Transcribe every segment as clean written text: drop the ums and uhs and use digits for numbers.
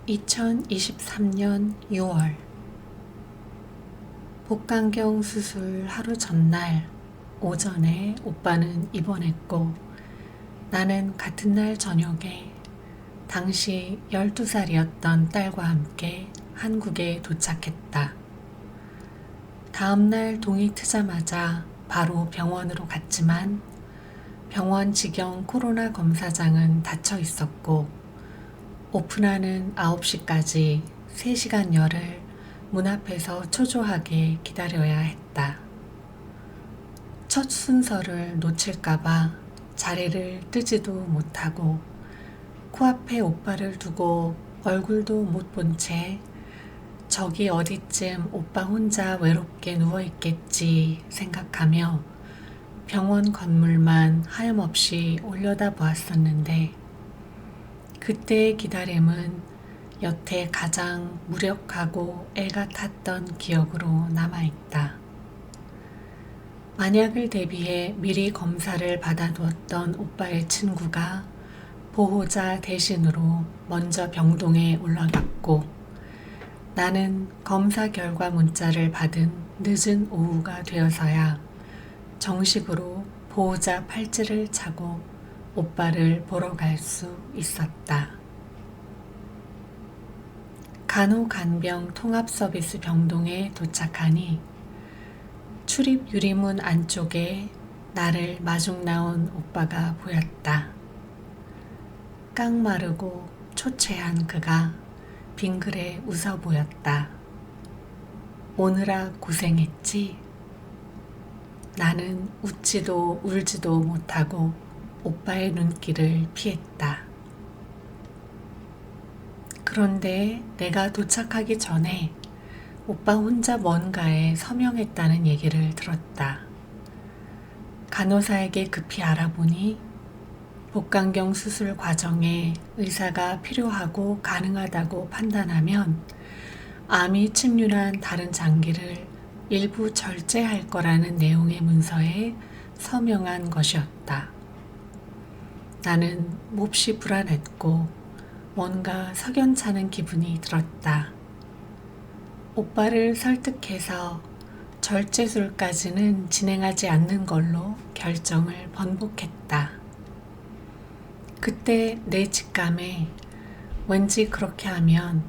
2023년 6월 복강경 수술 하루 전날 오전에 오빠는 입원했고 나는 같은 날 저녁에 당시 12살이었던 딸과 함께 한국에 도착했다. 다음날 동이 트자마자 바로 병원으로 갔지만 병원 직영 코로나 검사장은 닫혀 있었고 오픈하는 9시까지 3시간여를 문 앞에서 초조하게 기다려야 했다. 첫 순서를 놓칠까봐 자리를 뜨지도 못하고 코앞에 오빠를 두고 얼굴도 못 본 채 저기 어디쯤 오빠 혼자 외롭게 누워있겠지 생각하며 병원 건물만 하염없이 올려다보았었는데 그때의 기다림은 여태 가장 무력하고 애가 탔던 기억으로 남아있다. 만약을 대비해 미리 검사를 받아두었던 오빠의 친구가 보호자 대신으로 먼저 병동에 올라갔고 나는 검사 결과 문자를 받은 늦은 오후가 되어서야 정식으로 보호자 팔찌를 차고 오빠를 보러 갈 수 있었다. 간호간병 통합서비스 병동에 도착하니 출입 유리문 안쪽에 나를 마중 나온 오빠가 보였다. 깡마르고 초췌한 그가 빙그레 웃어 보였다. 오느라 고생했지? 나는 웃지도 울지도 못하고 오빠의 눈길을 피했다. 그런데 내가 도착하기 전에 오빠 혼자 뭔가에 서명했다는 얘기를 들었다. 간호사에게 급히 알아보니 복강경 수술 과정에 의사가 필요하고 가능하다고 판단하면 암이 침륜한 다른 장기를 일부 절제할 거라는 내용의 문서에 서명한 것이었다. 나는 몹시 불안했고 뭔가 석연찮은 기분이 들었다. 오빠를 설득해서 절제술까지는 진행하지 않는 걸로 결정을 번복했다. 그때 내 직감에 왠지 그렇게 하면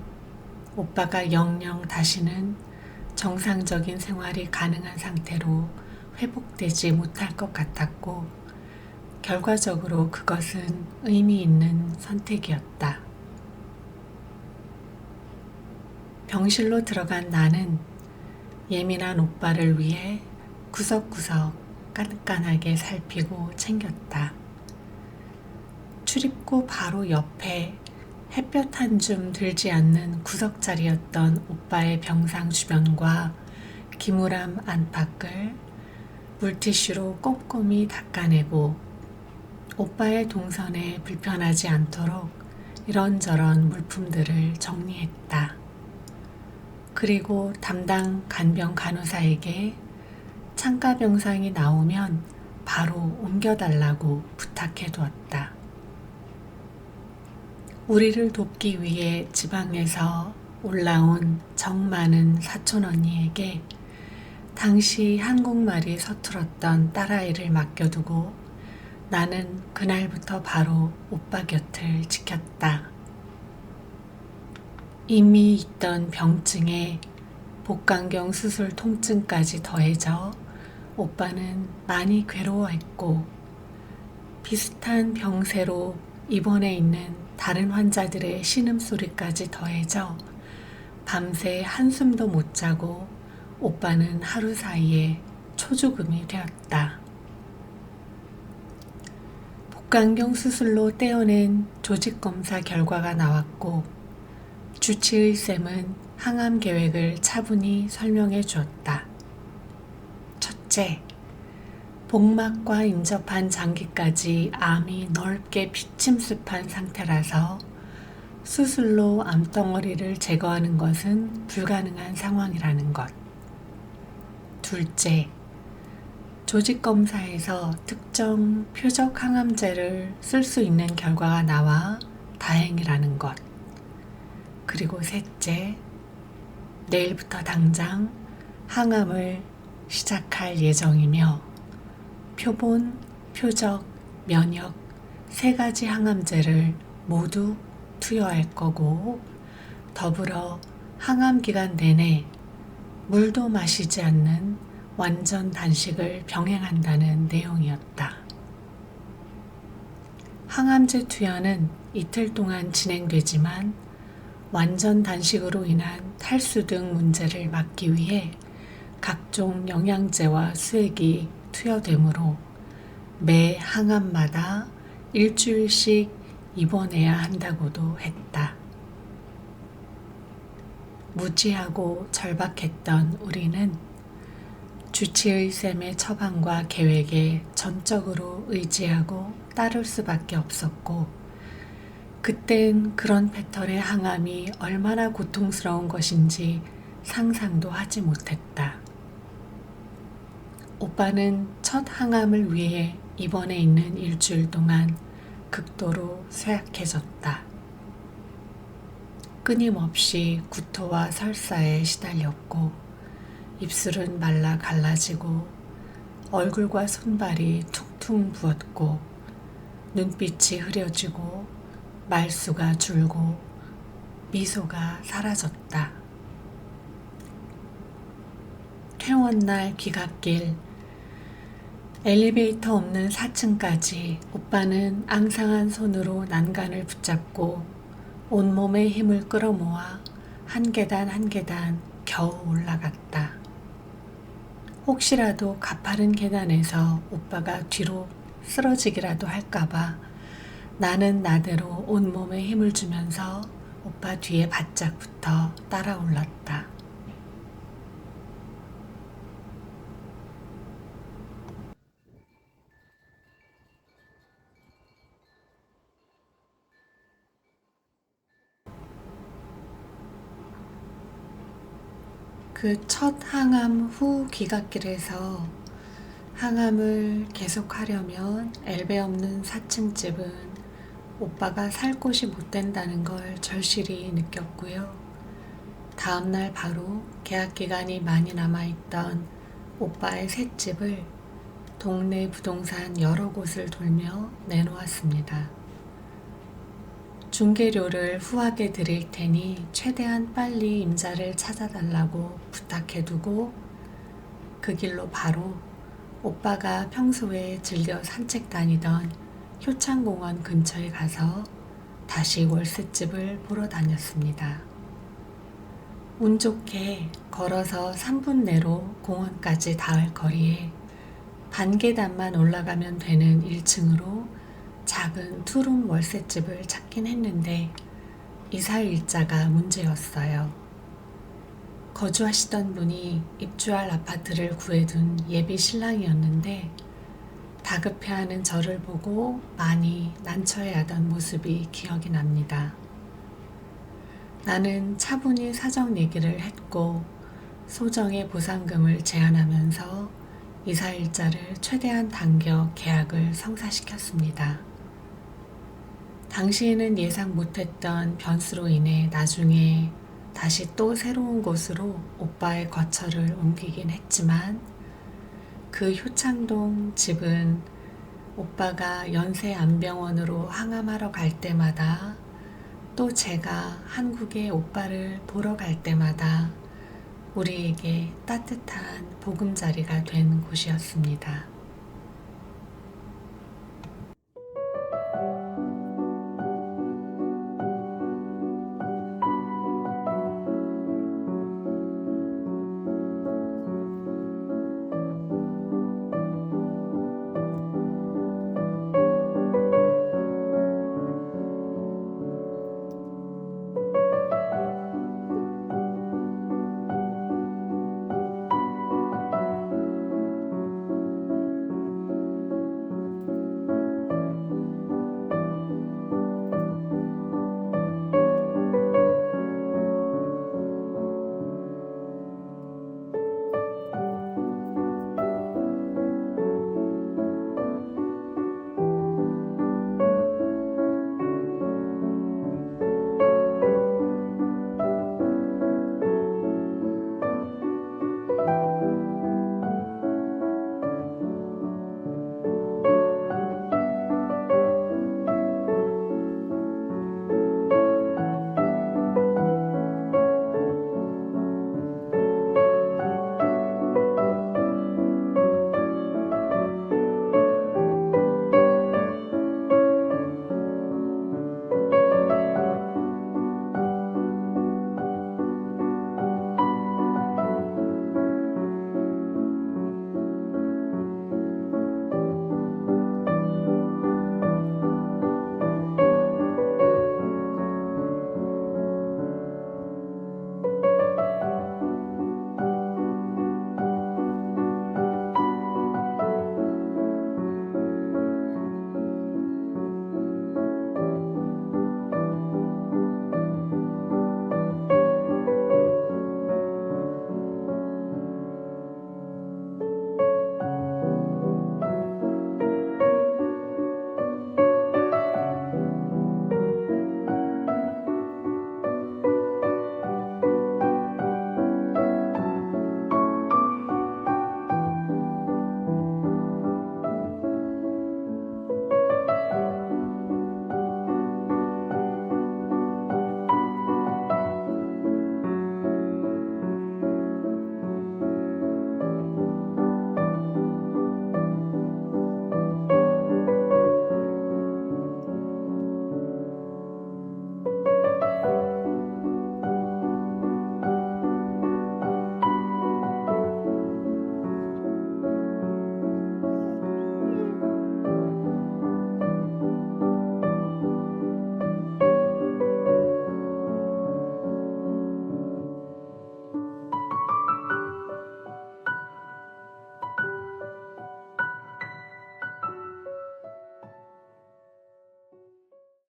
오빠가 영영 다시는 정상적인 생활이 가능한 상태로 회복되지 못할 것 같았고 결과적으로 그것은 의미 있는 선택이었다. 병실로 들어간 나는 예민한 오빠를 위해 구석구석 깐깐하게 살피고 챙겼다. 출입구 바로 옆에 햇볕 한 줌 들지 않는 구석자리였던 오빠의 병상 주변과 기물함 안팎을 물티슈로 꼼꼼히 닦아내고 오빠의 동선에 불편하지 않도록 이런저런 물품들을 정리했다. 그리고 담당 간병 간호사에게 창가 병상이 나오면 바로 옮겨달라고 부탁해두었다. 우리를 돕기 위해 지방에서 올라온 정 많은 사촌 언니에게 당시 한국말이 서툴었던 딸아이를 맡겨두고 나는 그날부터 바로 오빠 곁을 지켰다. 이미 있던 병증에 복강경 수술 통증까지 더해져 오빠는 많이 괴로워했고 비슷한 병세로 입원해 있는 다른 환자들의 신음소리까지 더해져 밤새 한숨도 못 자고 오빠는 하루 사이에 초죽음이 되었다. 복강경 수술로 떼어낸 조직검사 결과가 나왔고 주치의쌤은 항암 계획을 차분히 설명해 주었다. 첫째, 복막과 인접한 장기까지 암이 넓게 비침습한 상태라서 수술로 암덩어리를 제거하는 것은 불가능한 상황이라는 것. 둘째, 조직검사에서 특정 표적 항암제를 쓸 수 있는 결과가 나와 다행이라는 것. 그리고 셋째, 내일부터 당장 항암을 시작할 예정이며 표본, 표적, 면역 세 가지 항암제를 모두 투여할 거고 더불어 항암 기간 내내 물도 마시지 않는 완전 단식을 병행한다는 내용이었다. 항암제 투여는 이틀 동안 진행되지만 완전 단식으로 인한 탈수 등 문제를 막기 위해 각종 영양제와 수액이 투여되므로 매 항암마다 일주일씩 입원해야 한다고도 했다. 무지하고 절박했던 우리는 주치의 쌤의 처방과 계획에 전적으로 의지하고 따를 수밖에 없었고 그땐 그런 패턴의 항암이 얼마나 고통스러운 것인지 상상도 하지 못했다. 오빠는 첫 항암을 위해 입원해 있는 일주일 동안 극도로 쇠약해졌다. 끊임없이 구토와 설사에 시달렸고 입술은 말라 갈라지고 얼굴과 손발이 퉁퉁 부었고 눈빛이 흐려지고 말수가 줄고 미소가 사라졌다. 퇴원날 귀갓길 엘리베이터 없는 4층까지 오빠는 앙상한 손으로 난간을 붙잡고 온몸의 힘을 끌어모아 한 계단 한 계단 겨우 올라갔다. 혹시라도 가파른 계단에서 오빠가 뒤로 쓰러지기라도 할까봐 나는 나대로 온몸에 힘을 주면서 오빠 뒤에 바짝 붙어 따라 올랐다. 그 첫 항암 후 귀갓길에서 항암을 계속하려면 엘베 없는 4층 집은 오빠가 살 곳이 못 된다는 걸 절실히 느꼈고요. 다음날 바로 계약 기간이 많이 남아있던 오빠의 새 집을 동네 부동산 여러 곳을 돌며 내놓았습니다. 중개료를 후하게 드릴 테니 최대한 빨리 임자를 찾아달라고 부탁해두고 그 길로 바로 오빠가 평소에 즐겨 산책 다니던 효창공원 근처에 가서 다시 월세집을 보러 다녔습니다. 운 좋게 걸어서 3분 내로 공원까지 닿을 거리에 반 계단만 올라가면 되는 1층으로 작은 투룸 월세집을 찾긴 했는데 이사 일자가 문제였어요. 거주하시던 분이 입주할 아파트를 구해둔 예비 신랑이었는데 다급해하는 저를 보고 많이 난처해하던 모습이 기억이 납니다. 나는 차분히 사정 얘기를 했고 소정의 보상금을 제안하면서 이사 일자를 최대한 당겨 계약을 성사시켰습니다. 당시에는 예상 못했던 변수로 인해 나중에 다시 또 새로운 곳으로 오빠의 거처를 옮기긴 했지만 그 효창동 집은 오빠가 연세안병원으로 항암하러 갈 때마다 또 제가 한국에 오빠를 보러 갈 때마다 우리에게 따뜻한 보금자리가 된 곳이었습니다.